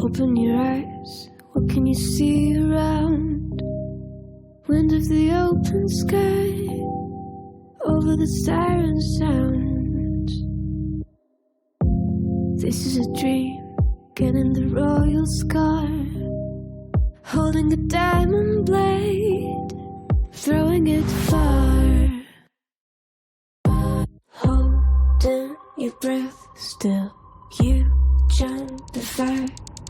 Open your eyes, what can you see around? Wind of the open sky, over the siren sound. This is a dream, getting the royal scar, holding a diamond blade, throwing it far. Holding your breath still, you join the fire.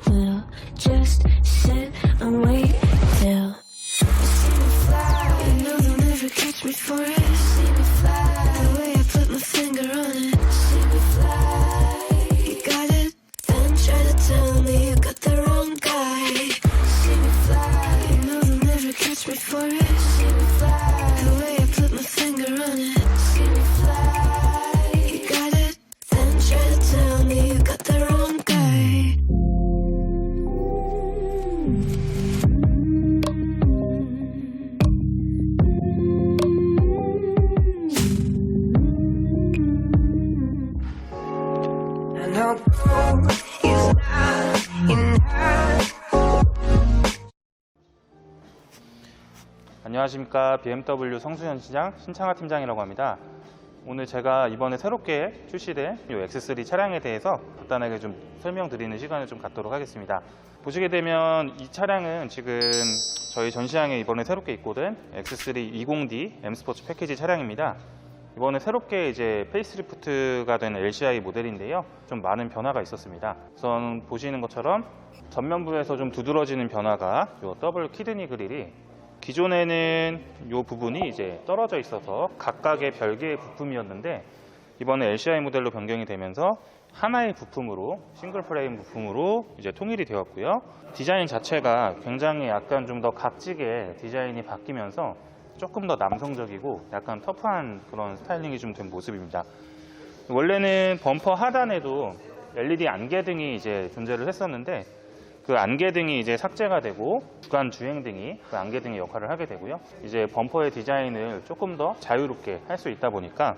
We'll just sit and wait till you see me fly. You know they'll never catch me for it. See me fly, the way I put my finger on it. See me fly, you got it, then try to tell me you got the wrong guy. See me fly, you know they'll never catch me for it. See me fly, the way I put my finger on it. See me fly, you got it, then try to tell me you got the wrong guy. 안녕하십니까. BMW 성수현 시장 신창하 팀장이라고 합니다. 오늘 제가 이번에 새롭게 출시된 이 X3 차량에 대해서 간단하게 좀 설명드리는 시간을 좀 갖도록 하겠습니다. 보시게 되면 이 차량은 지금 저희 전시장에 이번에 새롭게 입고된 X3 20D M 스포츠 패키지 차량입니다. 이번에 새롭게 이제 페이스리프트가 된 LCI 모델인데요. 좀 많은 변화가 있었습니다. 우선 보시는 것처럼 전면부에서 좀 두드러지는 변화가 이 더블 키드니 그릴이, 기존에는 이 부분이 이제 떨어져 있어서 각각의 별개의 부품이었는데 이번에 LCI 모델로 변경이 되면서 하나의 부품으로, 싱글 프레임 부품으로 이제 통일이 되었고요. 디자인 자체가 굉장히 약간 좀 더 각지게 디자인이 바뀌면서 조금 더 남성적이고 약간 터프한 그런 스타일링이 좀 된 모습입니다. 원래는 범퍼 하단에도 LED 안개등이 이제 존재를 했었는데 그 안개등이 이제 삭제가 되고 주간 주행등이 그 안개등의 역할을 하게 되고요. 이제 범퍼의 디자인을 조금 더 자유롭게 할 수 있다 보니까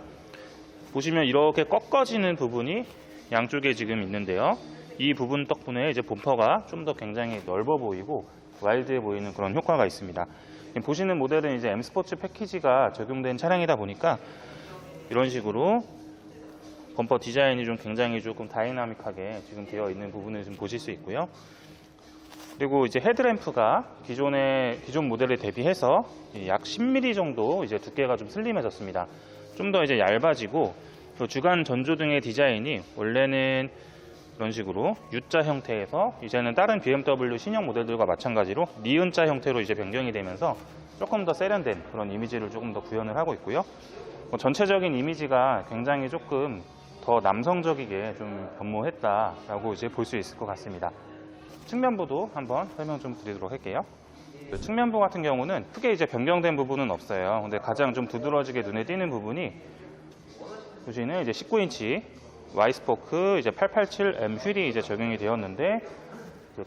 보시면 이렇게 꺾어지는 부분이 양쪽에 지금 있는데요. 이 부분 덕분에 이제 범퍼가 좀 더 굉장히 넓어 보이고 와일드해 보이는 그런 효과가 있습니다. 보시는 모델은 이제 M 스포츠 패키지가 적용된 차량이다 보니까 이런 식으로 범퍼 디자인이 좀 굉장히 조금 다이나믹하게 지금 되어 있는 부분을 좀 보실 수 있고요. 그리고 이제 헤드램프가 기존 모델에 대비해서 약 10mm 정도 이제 두께가 좀 슬림해졌습니다. 좀 더 이제 얇아지고, 주간 전조등의 디자인이 원래는 이런 식으로 U자 형태에서 이제는 다른 BMW 신형 모델들과 마찬가지로 니은자 형태로 이제 변경이 되면서 조금 더 세련된 그런 이미지를 조금 더 구현을 하고 있고요. 전체적인 이미지가 굉장히 조금 더 남성적이게 좀 변모했다라고 이제 볼 수 있을 것 같습니다. 측면부도 한번 설명 좀 드리도록 할게요. 측면부 같은 경우는 크게 이제 변경된 부분은 없어요. 근데 가장 좀 두드러지게 눈에 띄는 부분이 보시는 이제 19인치 Y스포크 이제 887M 휠이 이제 적용이 되었는데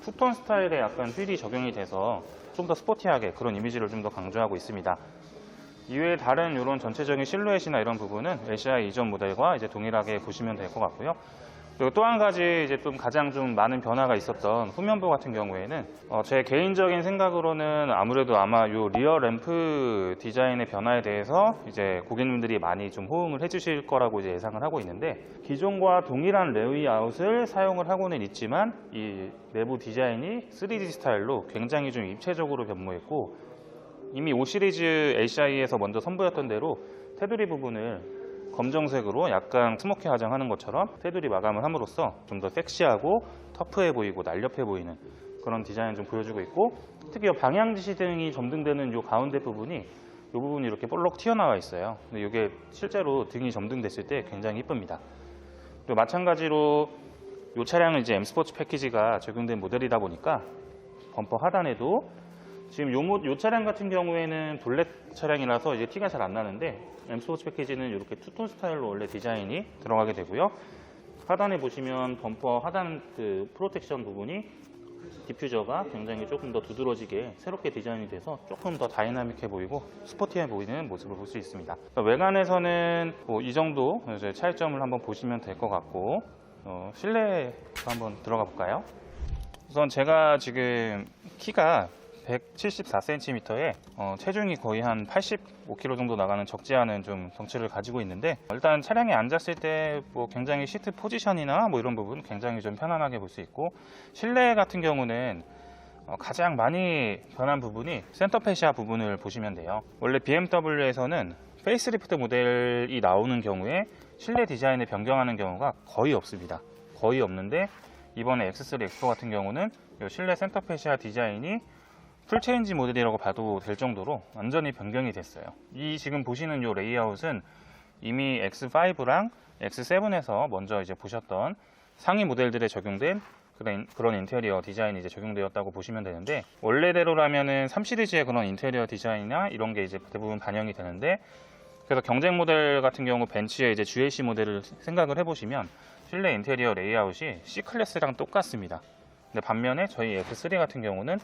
투톤 스타일의 약간 휠이 적용이 돼서 좀 더 스포티하게 그런 이미지를 좀 더 강조하고 있습니다. 이외에 다른 이런 전체적인 실루엣이나 이런 부분은 LCI 이전 모델과 이제 동일하게 보시면 될 것 같고요. 그리고 또 한 가지 이제 좀 가장 좀 많은 변화가 있었던 후면부 같은 경우에는 제 개인적인 생각으로는 아무래도 아마 요 리어 램프 디자인의 변화에 대해서 이제 고객님들이 많이 좀 호응을 해주실 거라고 이제 예상을 하고 있는데, 기존과 동일한 레이아웃을 사용을 하고는 있지만 이 내부 디자인이 3D 스타일로 굉장히 좀 입체적으로 변모했고, 이미 5 시리즈 LCI에서 먼저 선보였던 대로 테두리 부분을 검정색으로 약간 스모키 화장하는 것처럼 테두리 마감을 함으로써 좀 더 섹시하고 터프해 보이고 날렵해 보이는 그런 디자인을 좀 보여주고 있고, 특히 방향지시 등이 점등되는 이 가운데 부분이 이 부분이 이렇게 볼록 튀어나와 있어요. 근데 이게 실제로 등이 점등됐을 때 굉장히 이쁩니다. 그리고 마찬가지로 이 차량은 이제 M 스포츠 패키지가 적용된 모델이다 보니까 범퍼 하단에도 지금 요 차량 같은 경우에는 블랙 차량이라서 이제 티가 잘 안 나는데 M 스포츠 패키지는 이렇게 투톤 스타일로 원래 디자인이 들어가게 되고요. 하단에 보시면 범퍼 하단 그 프로텍션 부분이 디퓨저가 굉장히 조금 더 두드러지게 새롭게 디자인이 돼서 조금 더 다이나믹해 보이고 스포티해 보이는 모습을 볼 수 있습니다. 외관에서는 이 정도 이제 차이점을 한번 보시면 될 것 같고, 실내에 한번 들어가 볼까요? 우선 제가 지금 키가 174cm에 체중이 거의 한 85kg 정도 나가는 적지 않은 좀 덩치를 가지고 있는데, 일단 차량에 앉았을 때 뭐 굉장히 시트 포지션이나 뭐 이런 부분 굉장히 좀 편안하게 볼 수 있고, 실내 같은 경우는 가장 많이 변한 부분이 센터 페시아 부분을 보시면 돼요. 원래 BMW에서는 페이스리프트 모델이 나오는 경우에 실내 디자인을 변경하는 경우가 거의 없습니다. 거의 없는데, 이번에 X3 엑스포 같은 경우는 이 실내 센터 페시아 디자인이 풀체인지 모델이라고 봐도 될 정도로 완전히 변경이 됐어요. 이 지금 보시는 이 레이아웃은 이미 X5랑 X7에서 먼저 이제 보셨던 상위 모델들에 적용된 그런 인테리어 디자인이 이제 적용되었다고 보시면 되는데, 원래대로라면은 3 시리즈의 그런 인테리어 디자인이나 이런 게 이제 대부분 반영이 되는데, 그래서 경쟁 모델 같은 경우 벤츠의 이제 GLC 모델을 생각을 해보시면 실내 인테리어 레이아웃이 C클래스랑 똑같습니다. 근데 반면에 저희 X3 같은 경우는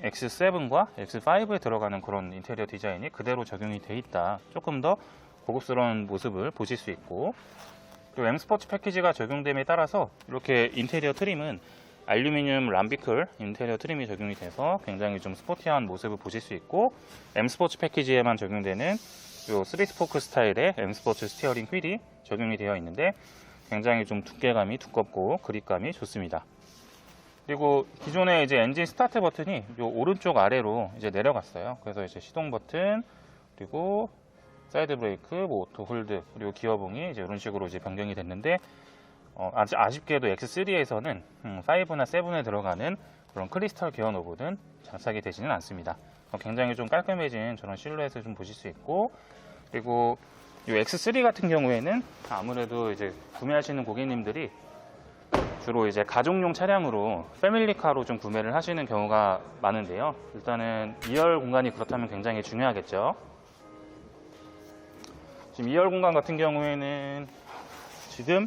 X7과 X5에 들어가는 그런 인테리어 디자인이 그대로 적용이 돼 있다. 조금 더 고급스러운 모습을 보실 수 있고, 그리고 M 스포츠 패키지가 적용됨에 따라서 이렇게 인테리어 트림은 알루미늄 람비클 인테리어 트림이 적용이 돼서 굉장히 좀 스포티한 모습을 보실 수 있고, M 스포츠 패키지에만 적용되는 요 3스포크 스타일의 M 스포츠 스티어링 휠이 적용이 되어 있는데, 굉장히 좀 두께감이 두껍고 그립감이 좋습니다. 그리고 기존에 이제 엔진 스타트 버튼이 요 오른쪽 아래로 이제 내려갔어요. 그래서 이제 시동 버튼, 그리고 사이드 브레이크, 뭐 오토 홀드, 그리고 기어봉이 이제 이런 식으로 이제 변경이 됐는데, 아쉽게도 X3에서는 5나 7에 들어가는 그런 크리스탈 기어 노브는 장착이 되지는 않습니다. 굉장히 좀 깔끔해진 저런 실루엣을 좀 보실 수 있고, 그리고 이 X3 같은 경우에는 아무래도 이제 구매하시는 고객님들이 주로 이제 가족용 차량으로 패밀리카로 좀 구매를 하시는 경우가 많은데요. 일단은 2열 공간이 그렇다면 굉장히 중요하겠죠. 지금 2열 공간 같은 경우에는 지금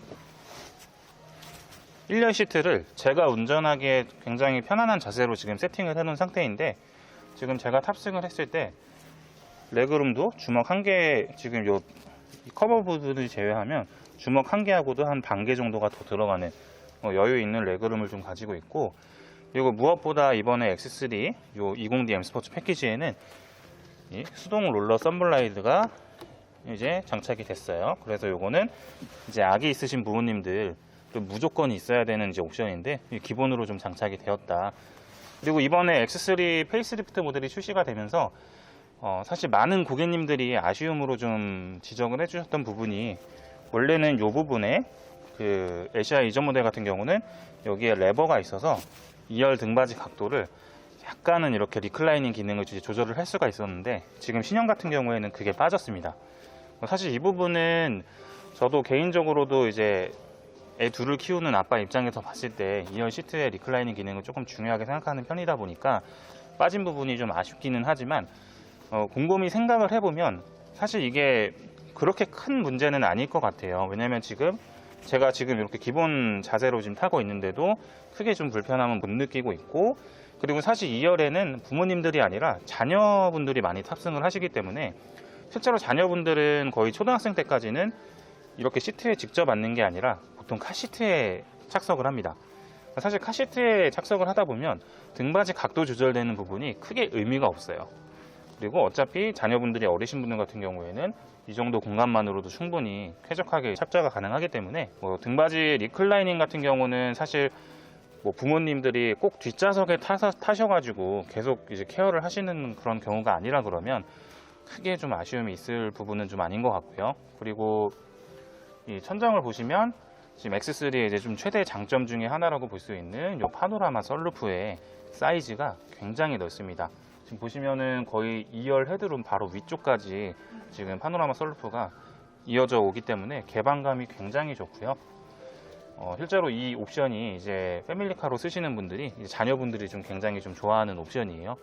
1열 시트를 제가 운전하기에 굉장히 편안한 자세로 지금 세팅을 해놓은 상태인데, 지금 제가 탑승을 했을 때 레그룸도 주먹 1개, 지금 요 커버 부분을 제외하면 주먹 1개하고도 한 반 개 정도가 더 들어가는 여유 있는 레그룸을 좀 가지고 있고, 그리고 무엇보다 이번에 X3 요 20D M 스포츠 패키지에는 이 수동 롤러 썬블라이드가 이제 장착이 됐어요. 그래서 요거는 이제 아기 있으신 부모님들 무조건 있어야 되는 이제 옵션인데, 기본으로 좀 장착이 되었다. 그리고 이번에 X3 페이스리프트 모델이 출시가 되면서 사실 많은 고객님들이 아쉬움으로 좀 지적을 해주셨던 부분이, 원래는 이 부분에 그 ACI 이전 모델 같은 경우는 여기에 레버가 있어서 2열 등받이 각도를 약간은 이렇게 리클라이닝 기능을 조절을 할 수가 있었는데, 지금 신형 같은 경우에는 그게 빠졌습니다. 사실 이 부분은 저도 개인적으로도 이제 애 둘을 키우는 아빠 입장에서 봤을 때 2열 시트의 리클라이닝 기능을 조금 중요하게 생각하는 편이다 보니까 빠진 부분이 좀 아쉽기는 하지만, 곰곰이 생각을 해보면 사실 이게 그렇게 큰 문제는 아닐 것 같아요. 왜냐면 제가 지금 이렇게 기본 자세로 지금 타고 있는데도 크게 좀 불편함은 못 느끼고 있고, 그리고 사실 2열에는 부모님들이 아니라 자녀분들이 많이 탑승을 하시기 때문에 실제로 자녀분들은 거의 초등학생 때까지는 이렇게 시트에 직접 앉는 게 아니라 보통 카시트에 착석을 합니다. 사실 카시트에 착석을 하다 보면 등받이 각도 조절되는 부분이 크게 의미가 없어요. 그리고 어차피 자녀분들이 어리신 분들 같은 경우에는 이 정도 공간만으로도 충분히 쾌적하게 착좌가 가능하기 때문에, 등받이 리클라이닝 같은 경우는 사실 부모님들이 꼭 뒷좌석에 타셔가지고 계속 이제 케어를 하시는 그런 경우가 아니라 그러면 크게 좀 아쉬움이 있을 부분은 좀 아닌 것 같고요. 그리고 이 천장을 보시면 지금 X3의 이제 좀 최대 장점 중에 하나라고 볼 수 있는 이 파노라마 썬루프의 사이즈가 굉장히 넓습니다. 지금 보시면은 거의 2열 헤드룸 바로 위쪽까지 지금 파노라마 썬루프가 이어져 오기 때문에 개방감이 굉장히 좋고요. 실제로 이 옵션이 이제 패밀리카로 쓰시는 분들이, 이제 자녀분들이 좀 굉장히 좀 좋아하는 옵션이에요.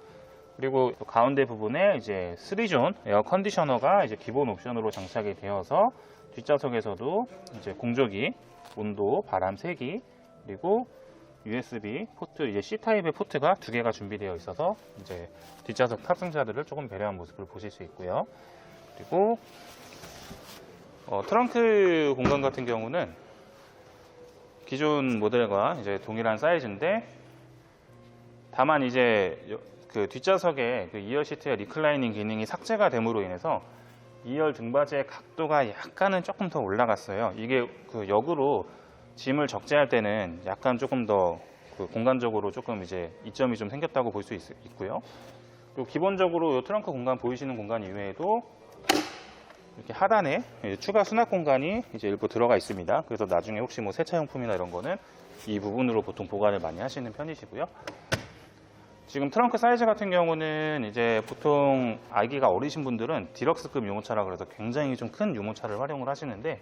그리고 가운데 부분에 이제 3존 에어 컨디셔너가 이제 기본 옵션으로 장착이 되어서 뒷좌석에서도 이제 공조기, 온도, 바람 세기, 그리고 USB 포트, 이제 C타입의 포트가 2개가 준비되어 있어서 이제 뒷좌석 탑승자들을 조금 배려한 모습을 보실 수 있고요. 그리고 트렁크 공간 같은 경우는 기존 모델과 이제 동일한 사이즈인데 다만 이제 그 뒷좌석에 그 2열 시트의 리클라이닝 기능이 삭제가 됨으로 인해서 2열 등받이의 각도가 약간은 조금 더 올라갔어요. 이게 그 역으로 짐을 적재할 때는 약간 조금 더 그 공간적으로 조금 이제 이점이 좀 생겼다고 볼 수 있고요. 그리고 기본적으로 이 트렁크 공간 보이시는 공간 이외에도 이렇게 하단에 추가 수납 공간이 이제 일부 들어가 있습니다. 그래서 나중에 혹시 뭐 세차용품이나 이런 거는 이 부분으로 보통 보관을 많이 하시는 편이시고요. 지금 트렁크 사이즈 같은 경우는 이제 보통 아기가 어리신 분들은 디럭스급 유모차라 그래서 굉장히 좀 큰 유모차를 활용을 하시는데,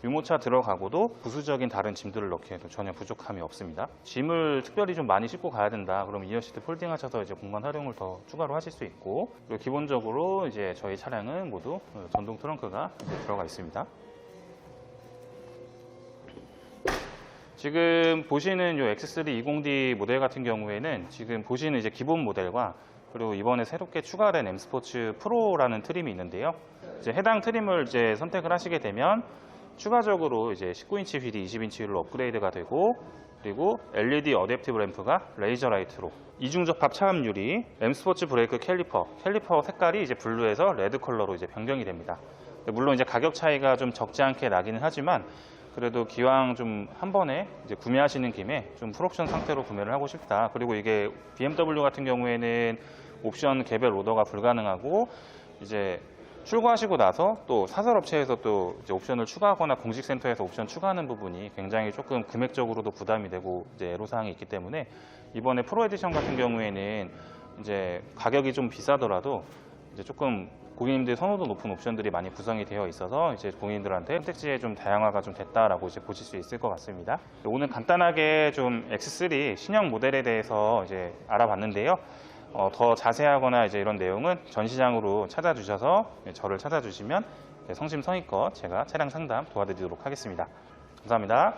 유모차 들어가고도 부수적인 다른 짐들을 넣기에도 전혀 부족함이 없습니다. 짐을 특별히 좀 많이 싣고 가야 된다. 그럼 2열 시트 폴딩 하셔서 이제 공간 활용을 더 추가로 하실 수 있고, 그리고 기본적으로 이제 저희 차량은 모두 전동 트렁크가 이제 들어가 있습니다. 지금 보시는 이 X3 20D 모델 같은 경우에는 지금 보시는 이제 기본 모델과 그리고 이번에 새롭게 추가된 M 스포츠 프로라는 트림이 있는데요. 이제 해당 트림을 이제 선택을 하시게 되면 추가적으로 이제 19인치 휠이 20인치 휠로 업그레이드가 되고, 그리고 LED 어댑티브 램프가 레이저 라이트로, 이중 접합 차음 유리, M 스포츠 브레이크 캘리퍼 색깔이 이제 블루에서 레드 컬러로 이제 변경이 됩니다. 물론 이제 가격 차이가 좀 적지 않게 나기는 하지만 그래도 기왕 좀 한 번에 이제 구매하시는 김에 좀 풀옵션 상태로 구매를 하고 싶다. 그리고 이게 BMW 같은 경우에는 옵션 개별 오더가 불가능하고, 이제 출고하시고 나서 또 사설업체에서 또 이제 옵션을 추가하거나 공식센터에서 옵션 추가하는 부분이 굉장히 조금 금액적으로도 부담이 되고 이제 애로사항이 있기 때문에, 이번에 프로 에디션 같은 경우에는 이제 가격이 좀 비싸더라도 이제 조금 고객님들 선호도 높은 옵션들이 많이 구성이 되어 있어서 이제 고객님들한테 선택지에 좀 다양화가 좀 됐다라고 이제 보실 수 있을 것 같습니다. 오늘 간단하게 좀 X3 신형 모델에 대해서 이제 알아봤는데요. 더 자세하거나 이제 이런 내용은 전시장으로 찾아주셔서 저를 찾아주시면 성심성의껏 제가 차량 상담 도와드리도록 하겠습니다. 감사합니다.